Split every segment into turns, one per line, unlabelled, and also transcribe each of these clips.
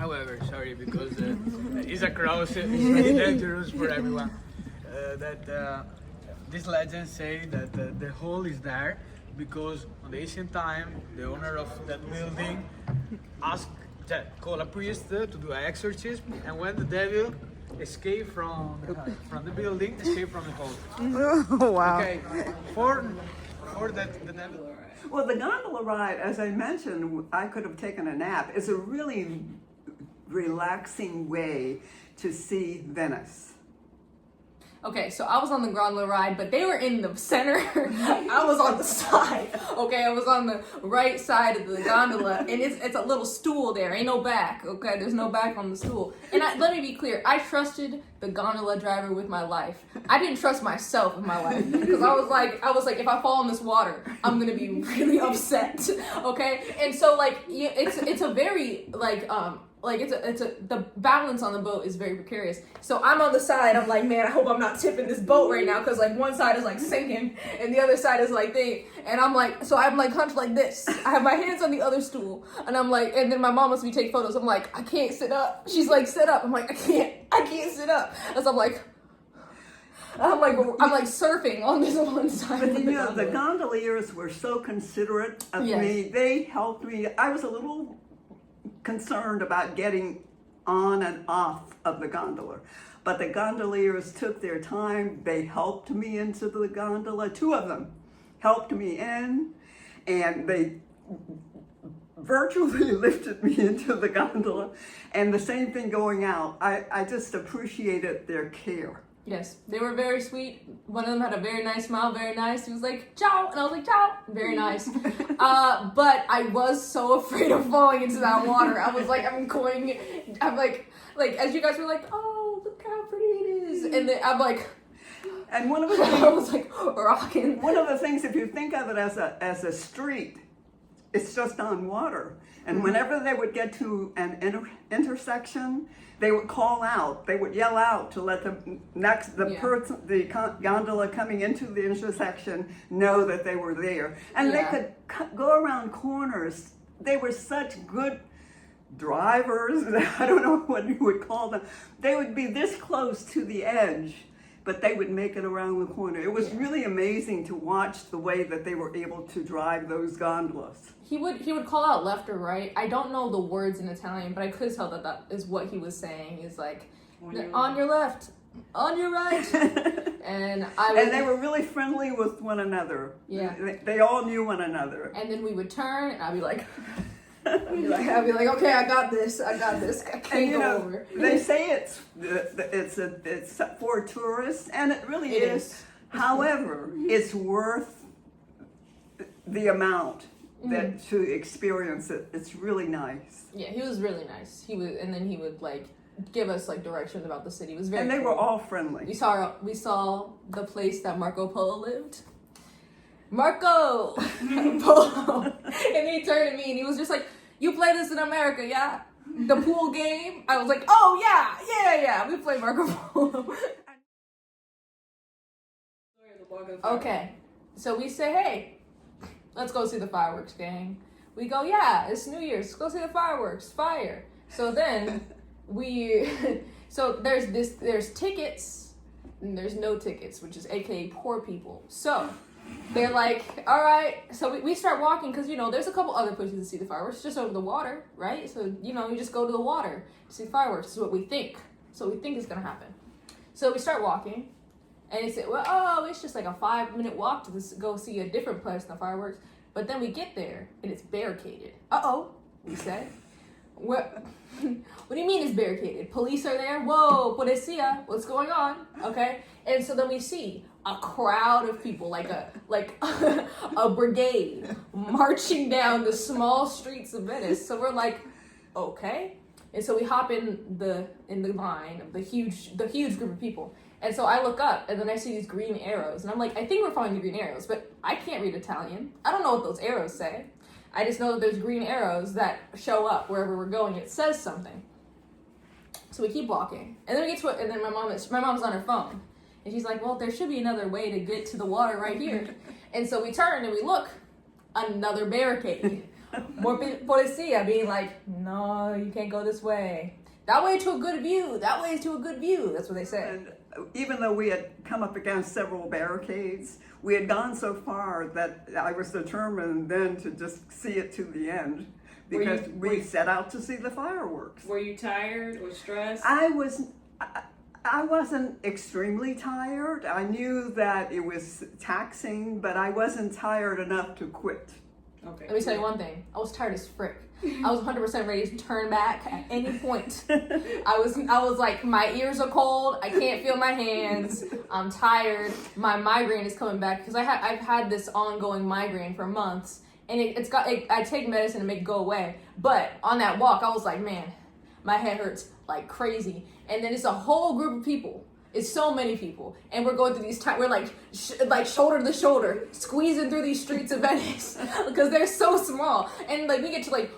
However, sorry, because it's a cross, it's very dangerous for everyone. These legends say that the hole is there because on the ancient time, the owner of that building called a priest to do an exorcism, and when the devil escaped from the building, escaped from the hole.
Oh, wow.
Okay, for that the devil.
Well, the gondola ride, as I mentioned, I could have taken a nap. It's a really relaxing way to see Venice.
Okay, so I was on the gondola ride, but they were in the center. I was on the side. Okay, I was on the right side of the gondola, and it's a little stool there. Ain't no back. Okay, there's no back on the stool. And let me be clear, I trusted the gondola driver with my life. I didn't trust myself with my life because I was like, if I fall in this water, I'm gonna be really upset. Okay, and so it's a very the balance on the boat is very precarious. So I'm on the side, I'm like, man, I hope I'm not tipping this boat right now, because like one side is like sinking and the other side is like thing, and I'm like hunched like this. I have my hands on the other stool, and I'm like, and then my mom wants me to take photos. I'm like, I can't sit up. She's like, sit up. I'm like, I can't sit up. And so I'm like surfing on this one side.
But you know, the gondoliers were so considerate of me. They helped me. I was a little concerned about getting on and off of the gondola, but the gondoliers took their time. They helped me into the gondola. Two of them helped me in, and they virtually lifted me into the gondola, and the same thing going out. I just appreciated their care.
Yes, they were very sweet. One of them had a very nice smile, very nice. He was like, ciao, and I was like, ciao, very nice. But I was so afraid of falling into that water. I was like, I'm like, as you guys were like, oh, look how pretty it is. And then I'm like,
and one of the things,
I was like rocking.
One of the things, if you think of it as a street, it's just on water. And whenever they would get to an intersection, they would call out, they would yell out to let the gondola coming into the intersection know that they were there. And they could go around corners. They were such good drivers. I don't know what you would call them. They would be this close to the edge, but they would make it around the corner. It was really amazing to watch the way that they were able to drive those gondolas.
He would call out left or right. I don't know the words in Italian, but I could tell that is what he was saying. He's like, on your left, on your right. And
they were really friendly with one another.
Yeah.
They all knew one another.
And then we would turn, and I'd be like, okay, I got this. I can't go over.
They say it's for tourists, and it really is. However, it's worth the amount that to experience it. It's really nice.
Yeah, he was really nice. And then he would like give us like directions about the city. It was very
and they
cool.
were all friendly.
We saw the place that Marco Polo lived. Marco Polo. And then he turned to me and he was just like, you play this in America, yeah? The pool game? I was like, oh yeah, we play Marco Polo. Okay, so we say, hey, let's go see the fireworks, gang. We go, yeah, it's New Year's, let's go see the fireworks, fire. So then there's tickets and there's no tickets, which is AKA poor people. So they're like, all right. So we start walking because, there's a couple other places to see the fireworks, just over the water, right? So, you just go to the water to see fireworks. This is what we think. So we think is going to happen. So we start walking, and they say, it's just like a 5-minute walk to go see a different place than the fireworks. But then we get there, and it's barricaded. Uh-oh, we say. What do you mean it's barricaded? Police are there? Whoa, policia, what's going on? Okay, and so then we see a crowd of people, like a brigade marching down the small streets of Venice. So we're like, okay, and so we hop in the line of the huge group of people. And so I look up, and then I see these green arrows, and I'm like, I think we're following the green arrows, but I can't read Italian. I don't know what those arrows say. I just know that there's green arrows that show up wherever we're going. It says something. So we keep walking, and then we get to it, and then my mom's on her phone, and she's like, well, there should be another way to get to the water right here. And so we turn and we look, another barricade. More policia being like, no, you can't go this way. That way to a good view. That way to a good view. That's what they say.
And even though we had come up against several barricades, we had gone so far that I was determined then to just see it to the end, because we set out to see the fireworks.
Were you tired or stressed?
I wasn't extremely tired. I knew that it was taxing, but I wasn't tired enough to quit.
Okay.
Let me tell you one thing. I was tired as frick. I was 100% ready to turn back at any point. I was like, my ears are cold. I can't feel my hands. I'm tired. My migraine is coming back because I've had this ongoing migraine for months, and I take medicine to make it go away. But on that walk, I was like, man, my head hurts like crazy. And then it's a whole group of people. It's so many people, and we're going through these we're like shoulder to shoulder, squeezing through these streets of Venice because they're so small. And like we get to like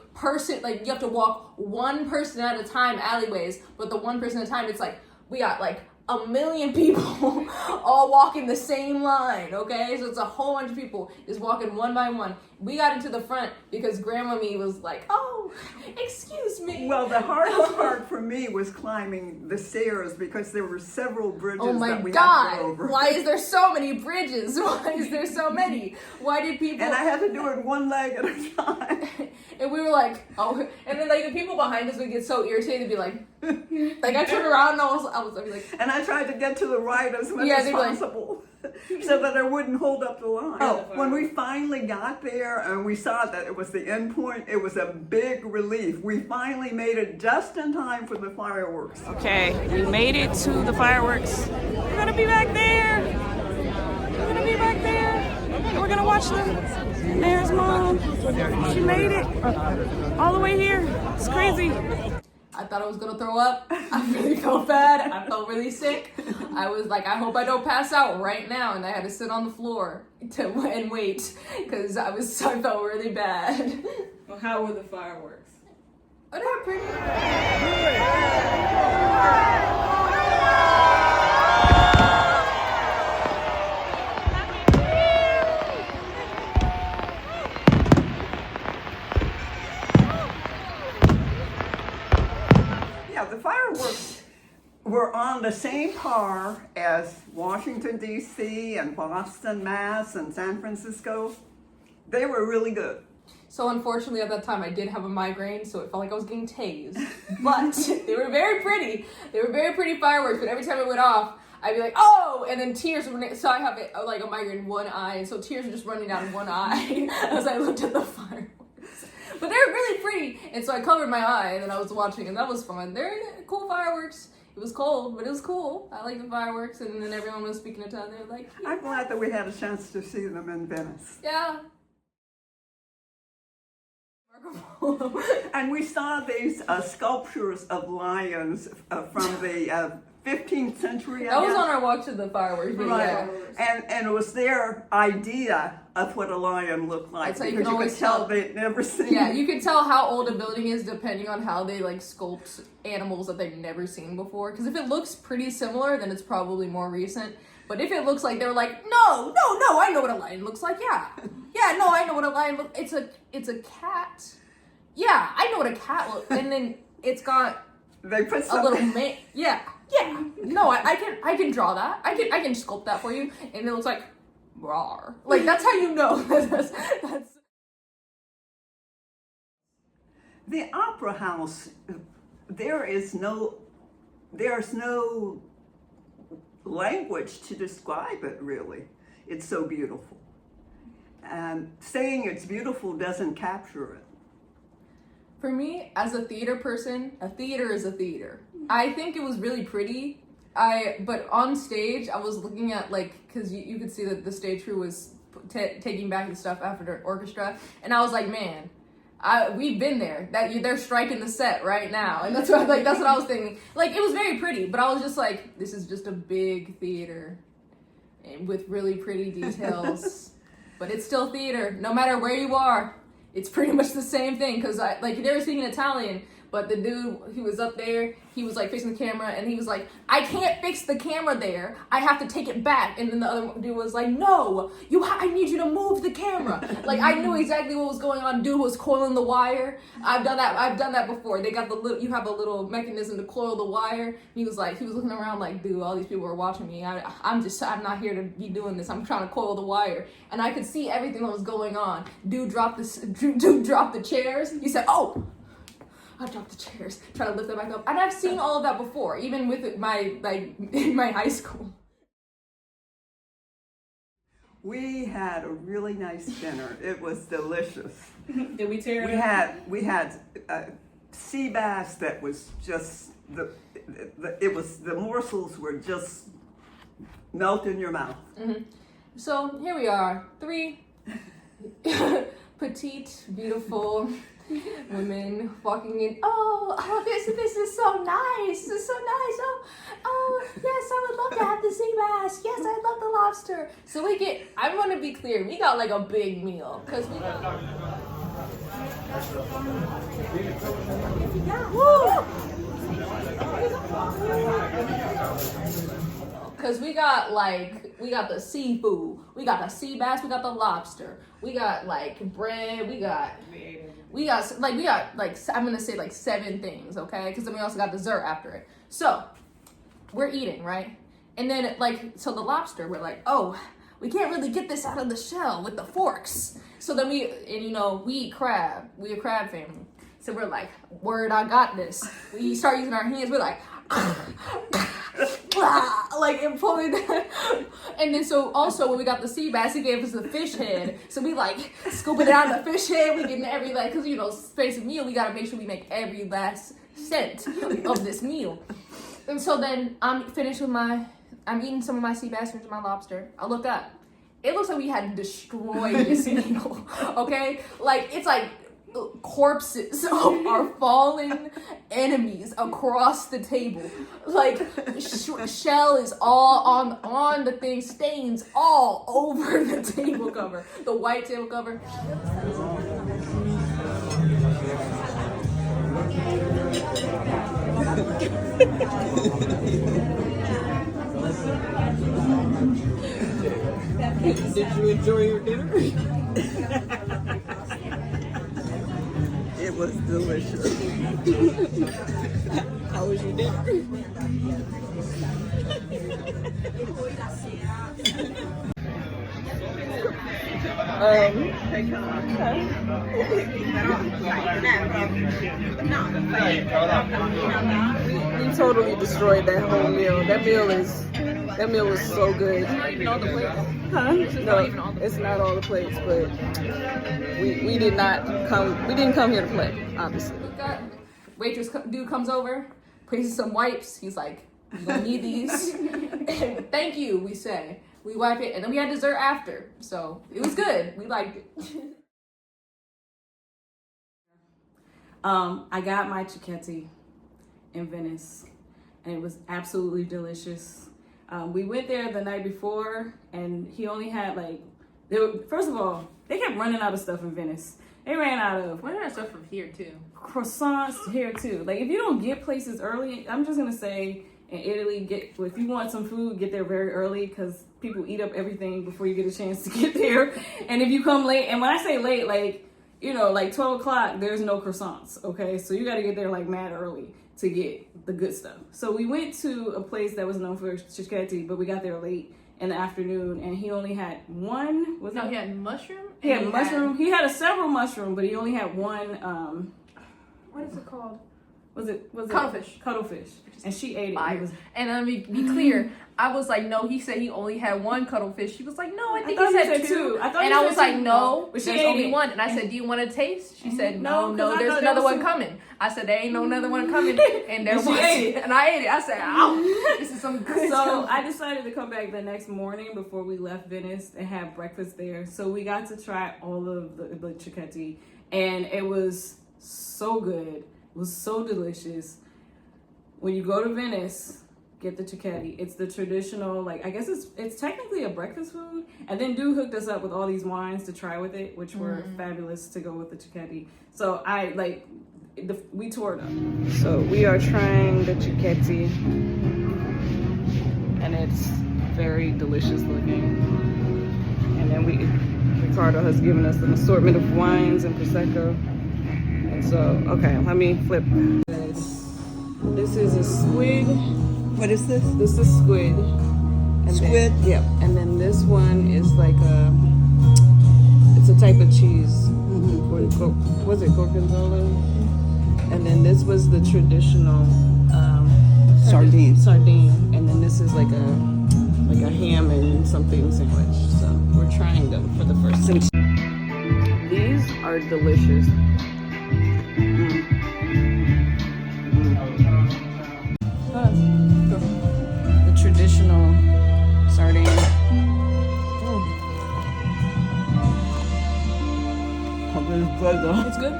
you have to walk one person at a time alleyways, but the one person at a time, it's like we got like 1 million people all walking the same line, okay? So it's a whole bunch of people just walking one by one. We got into the front because Grandmommy was like, oh, excuse me.
Well, the hardest part for me was climbing the stairs because there were several bridges that we had to go over.
Why is there so many bridges? Why is there so many? Why did people...
And I had to do it one leg at a time.
And we were like, oh, and then like the people behind us would get so irritated, be like I turned around and I was like,
and I tried to get to the right as much as possible, so that I wouldn't hold up the line. Oh, when we finally got there and we saw that it was the end point, it was a big relief. We finally made it just in time for the fireworks.
Okay, we made it to the fireworks. We're gonna be back there. We're gonna be back there. And we're gonna watch them. There's Mom. She made it all the way here. It's crazy.
I thought I was gonna throw up. I really felt bad. I felt really sick. I was like, I hope I don't pass out right now. And I had to sit on the floor and wait because I felt really bad.
Well, how were the fireworks?
Oh, they were pretty.
The fireworks were on the same par as Washington, D.C. and Boston, Mass. and San Francisco. They were really good.
So unfortunately at that time I did have a migraine, so it felt like I was getting tased. But they were very pretty. They were very pretty fireworks, but every time it went off, I'd be like, oh! And then tears were, so I have like a migraine in one eye, and so tears were just running down one eye as I looked at the fireworks. But they were really pretty, and so I covered my eye, and then I was watching, and that was fun. They're cool fireworks. It was cold, but it was cool. I like the fireworks, and then everyone was speaking Italian. They were like, yeah.
I'm glad that we had a chance to see them in Venice.
Yeah.
And we saw these sculptures of lions from the 15th century.
That was on our walk to the fireworks.
Right. Yeah. And it was their idea of what a lion looked like.
So
because you could tell they'd never seen.
Yeah, you could tell how old a building is depending on how they like sculpt animals that they've never seen before. Because if it looks pretty similar, then it's probably more recent. But if it looks like they're like, no, I know what a lion looks like. Yeah, no, I know what a lion looks. It's a cat. Yeah, I know what a cat looks. And then it's got
they put
a little man. Yeah. No, I can draw that. I can sculpt that for you, and it looks like rawr. Like that's how you know. that's.
The opera house. There's no language to describe it, really. It's so beautiful. And saying it's beautiful doesn't capture it.
For me, as a theater person, a theater is a theater. I think it was really pretty. But on stage, I was looking at because you could see that the stage crew was taking back the stuff after the orchestra. And I was like, man, we've been there. They're striking the set right now, and that's what I was thinking. Like it was very pretty, but I was just like, this is just a big theater, and with really pretty details. But it's still theater, no matter where you are. It's pretty much the same thing because they were speaking Italian, But the dude, he was up there, he was like fixing the camera, and he was like, I can't fix the camera there. I have to take it back. And then the other dude was like, no, I need you to move the camera. Like, I knew exactly what was going on. Dude was coiling the wire. I've done that before. They got you have a little mechanism to coil the wire. He was looking around like, dude, all these people are watching me. I'm not here to be doing this. I'm trying to coil the wire. And I could see everything that was going on. Dude dropped the chairs. He said, oh, I dropped the chairs, try to lift them back up. And I've seen all of that before, even with in my high school.
We had a really nice dinner. It was delicious.
Did we tear it up?
We had sea bass that was just the morsels were just melt in your mouth.
Mm-hmm. So here we are, 3 petite, beautiful women walking in. Oh, this is so nice. This is so nice. Oh, yes, I would love to have the sea bass. Yes, I'd love the lobster. So I want to be clear, we got like a big meal because we got. Because we got the seafood, we got the sea bass, we got the lobster, we got like bread, we got I'm gonna say like 7 things, okay? Because then we also got dessert after it. So we're eating, right? And then so the lobster, we're like, oh, we can't really get this out of the shell with the forks. So then we eat crab. We a crab family. So we're like, word, I got this. We start using our hands. We're like, and pulling that. And then so also when we got the sea bass, he gave us the fish head. So we like scooping it out of the fish head. We getting every because space of meal. We gotta make sure we make every last cent of this meal. And so then I'm eating some of my sea bass, finished my lobster. I look up. It looks like we had destroyed this meal. Okay, it's like corpses of our fallen enemies across the table. Shell is all on the thing, stains all over the table cover, the white table cover.
Did you enjoy your dinner?
It was delicious.
How was your dinner? We totally destroyed that whole meal. That meal was so good. Huh? No, it's not all the plates, but we didn't come here to play, obviously.
Waitress dude comes over, places some wipes. He's like, "You gonna need these?" And thank you, we say. We wipe it, and then we had dessert after. So it was good. We liked it.
I got my Cicchetti in Venice, and it was absolutely delicious. We went there the night before, and he only had first of all, they kept running out of stuff in Venice. They ran out of
stuff from here too.
Croissants here too. If you don't get places early, I'm just gonna say in Italy, if you want some food, get there very early because people eat up everything before you get a chance to get there. And if you come late, and when I say late, 12 o'clock, there's no croissants. Okay, so you got to get there mad early to get the good stuff. So we went to a place that was known for Cicchetti, but we got there late in the afternoon, and he only had one.
He had mushroom.
He had mushroom. He had several mushroom, but he only had one.
What is it called?
Was it
cuttlefish?
Cuttlefish, and she ate it.
And let me be clear. I was like, no. He said he only had one cuttlefish. She was like, no. I think he said two.
And I
was like, no.
But
there's only one. And I said, do you want to taste? She said, no. There's another one coming. I said, there ain't no another one coming. And there was. And I ate it. I said, ow, this is some good stuff.
So I decided to come back the next morning before we left Venice and have breakfast there. So we got to try all of the Cicchetti, and it was so good. It was so delicious. When you go to Venice, get the Cicchetti. It's the traditional, I guess it's technically a breakfast food. And then dude hooked us up with all these wines to try with it, which were fabulous to go with the Cicchetti. So we tore it up. So we are trying the Cicchetti, and it's very delicious looking. And then Ricardo has given us an assortment of wines and prosecco. And so, okay, let me flip. This is a squid.
What is this?
This is squid. And
Squid?
Then, yeah, and then this one is like it's a type of cheese. Was it gorgonzola? And then this was the traditional
Sardine.
And then this is like a ham and something sandwich. So we're trying them for the first time. These are delicious. The traditional sardine. It's good though.
It's good.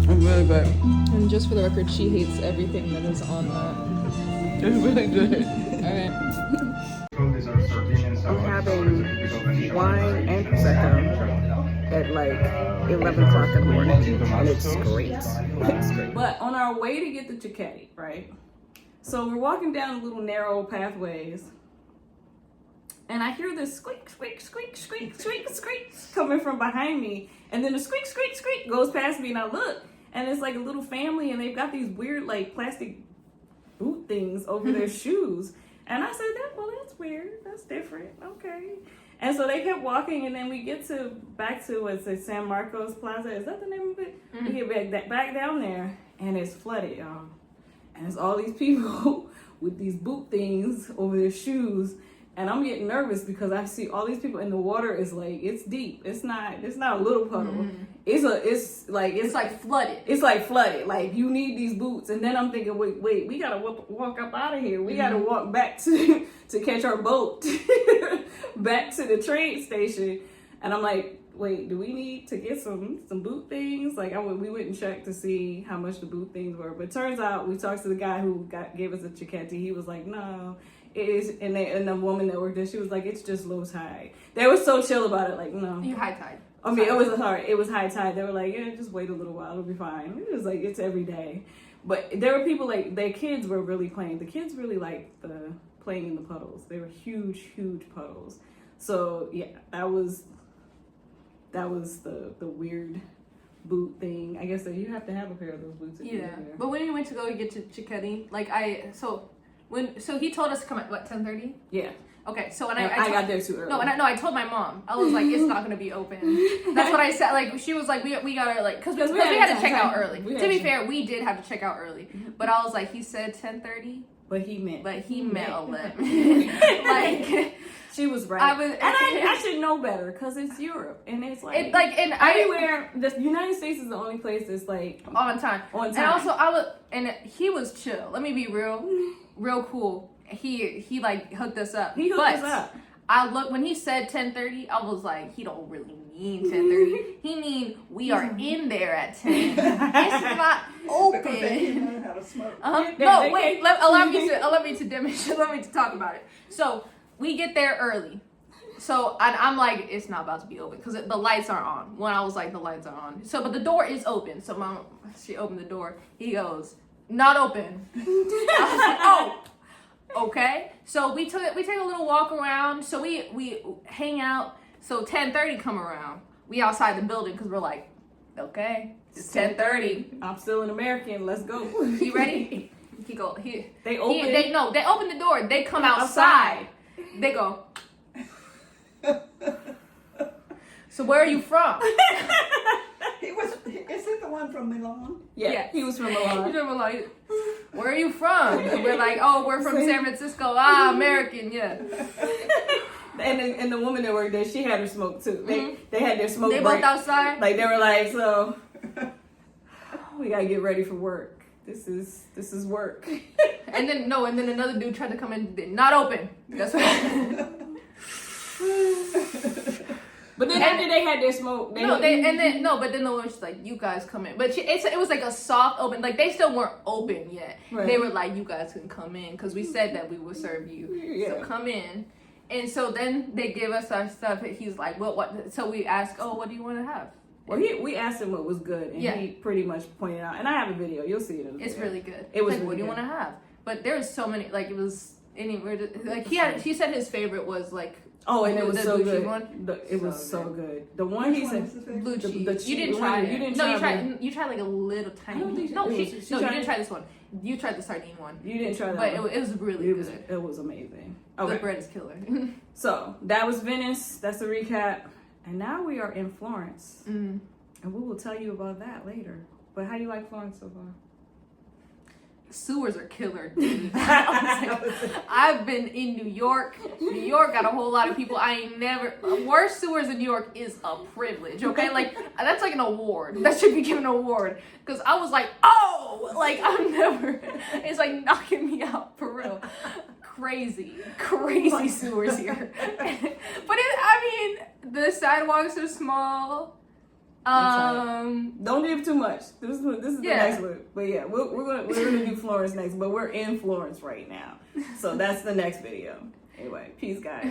It's really good.
And just for the record, she hates everything that is on that.
It's really good.
Alright.
I'm having wine and prosecco at like 11 o'clock in the morning, and it's great. It's great. But on our way to get the Cicchetti, right? So we're walking down little narrow pathways, and I hear this squeak, squeak, squeak, squeak, squeak, squeak coming from behind me, and then the squeak, squeak, squeak goes past me, and I look, and it's like a little family, and they've got these weird like plastic boot things over their shoes. And I said, that's weird. That's different. Okay. And so they kept walking, and then we get back to what's it, San Marcos Plaza. Is that the name of it? We get back down there, and it's flooded, y'all. And it's all these people with these boot things over their shoes. And I'm getting nervous because I see all these people, and the water is like, it's deep. It's not a little puddle. It's like flooded. It's like flooded. Like, you need these boots. And then I'm thinking, wait, we gotta walk up out of here. We gotta walk back to catch our boat back to the train station. And I'm like, wait, do we need to get some boot things? Like, we went and checked to see how much the boot things were. But turns out, we talked to the guy who gave us a Cicchetti. He was like, no. It is, and the woman that worked there, she was like, it's just low tide. They were so chill about it, like, no.
You high tide.
I mean, it was high tide. They were like, yeah, just wait a little while, it'll be fine. It was like, it's every day. But there were people, like, their kids were really playing. The kids really liked the playing in the puddles. They were huge, huge puddles. So, yeah, that was the weird boot thing. I guess that you have to have a pair of those boots.
Yeah, but when we went to go get to Cicchetti, so he told us to come at what, 10:30?
Yeah.
Okay, so when
I got there too early.
No, I told my mom. I was like, it's not gonna be open. That's what I said. Like, she was like, we gotta like, because we had to check out early. To be fair, we did have to check out early. But I was like, he said 10:30. But he meant 11. Like,
she was right. I should know better because it's Europe and it's like everywhere. The United States is the only place that's like
on time.
On time.
And also he was chill. Let me be real cool. He like hooked us up.
He hooked us up.
I look when he said 10:30. I was like, he don't really mean 10:30. He mean we are in there at 10. It's not open.
Because they didn't know how to smoke.
No, wait. Allow me to demonstrate. Allow me to talk about it. So we get there early. So I'm like, it's not about to be open because the lights aren't on. When I was like, the lights are on. So, but the door is open. So she opened the door. He goes, not open. I was like, oh. Okay, so we take a little walk around. So we hang out. So 10:30 come around. We outside the building because we're like, okay, it's 10:30.
I'm still an American. Let's go.
You ready? They open the door. They come outside. They go. So where are you from?
Is it the one from Milan?
Yeah, he was from Milan.
He's from Milan. Where are you from? And we're like, oh, we're from San Francisco. American, yeah.
And the woman that worked there, she had her smoke too. They had their smoke.
They
break.
both outside.
Like they were like, so we gotta get ready for work. This is work.
And then another dude tried to come in, not open. That's what.
But then after they had their smoke,
but then the woman was like, you guys come in. But it was like a soft open, like they still weren't open yet. Right. They were like, you guys can come in because we said that we would serve you. Yeah. So come in. And so then they give us our stuff. He's like, what? So we ask, oh, what do you want to have?
Well, we asked him what was good, and he pretty much pointed out. And I have a video. You'll see it in the
It's
video.
really good.
It was
like,
really
what do you
good.
want to have? But there was so many. Like it was anywhere. Like he said his favorite was like.
Oh, and it was
the
so
blue
good.
cheese one?
It was so good. The one he said,
Blue cheese.
the cheese.
You didn't
the
try
one-
it.
You didn't
no,
try
you tried like a little tiny.
don't think
No,
it
you
was-
didn't try this one. You tried the sardine one.
You didn't try that
But
one.
it was really
It was,
good.
it was amazing.
The
Okay.
bread is killer.
So that was Venice. That's the recap. And now we are in Florence.
Mm.
And we will tell you about that later. But how do you like Florence so far?
Sewers are killer, dude. I've been in New York. New York got a whole lot of people. I ain't never. Worst sewers in New York is a privilege, okay? Like, that's like an award. That should be given an award. Because I was like, oh! Like, I'm never. It's like knocking me out, for real. Crazy sewers here. But I mean, the sidewalks are small.
Don't give too much. This is the
Yeah.
next one. But yeah, we're gonna do Florence next. But we're in Florence right now, so that's the next video. Anyway, peace, guys.